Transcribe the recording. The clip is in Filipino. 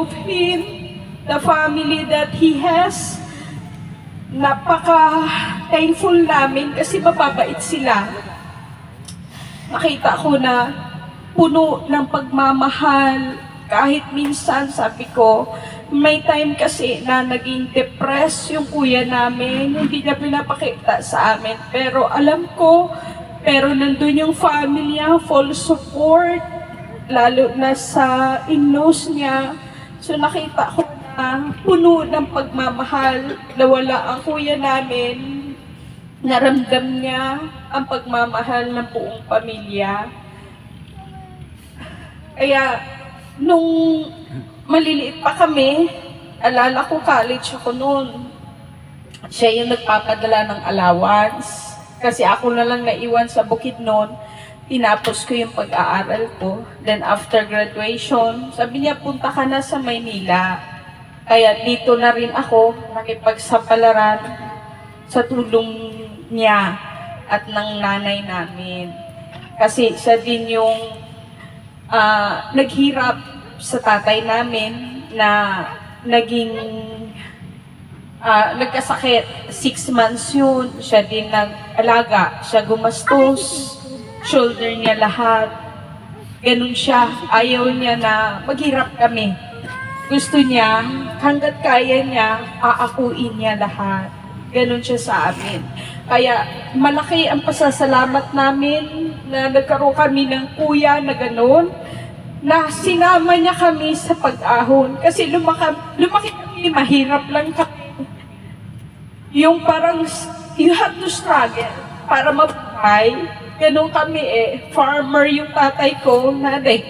of him, the family that he has. Napaka-thankful namin kasi mababait sila. Nakita ko na puno ng pagmamahal. Kahit minsan, sabi ko, may time kasi na naging depressed yung kuya namin, hindi niya pinapakita sa amin. Pero alam ko, pero nandun yung family niya, full support, lalo na sa in-laws niya. So nakita ko na puno ng pagmamahal, nawala ang kuya namin, naramdam niya ang pagmamahal ng buong pamilya. Kaya, nung maliliit pa kami, alala ko college ako noon. Siya yung nagpapadala ng allowance. Kasi ako na lang naiwan sa bukid noon. Tinapos ko yung pag-aaral ko. Then after graduation, sabi niya, punta ka na sa Maynila. Kaya dito na rin ako nakipagsapalaran sa tulong niya at ng nanay namin. Kasi siya din yung naghirap sa tatay namin na naging nagkasakit. 6 months yun. Siya din nag-alaga. Siya gumastos. Shoulder niya lahat. Ganun siya. Ayaw niya na maghirap kami. Gusto niya, hanggat kaya niya, aakuin niya lahat. Ganun siya sa amin. Kaya malaki ang pasasalamat namin na nagkaroon kami ng kuya na ganun, na sinama niya kami sa pag-ahon. Kasi lumaki kami, mahirap lang kami. Yung parang, you have to struggle para mabuhay. Ganun kami farmer yung tatay ko, nanay.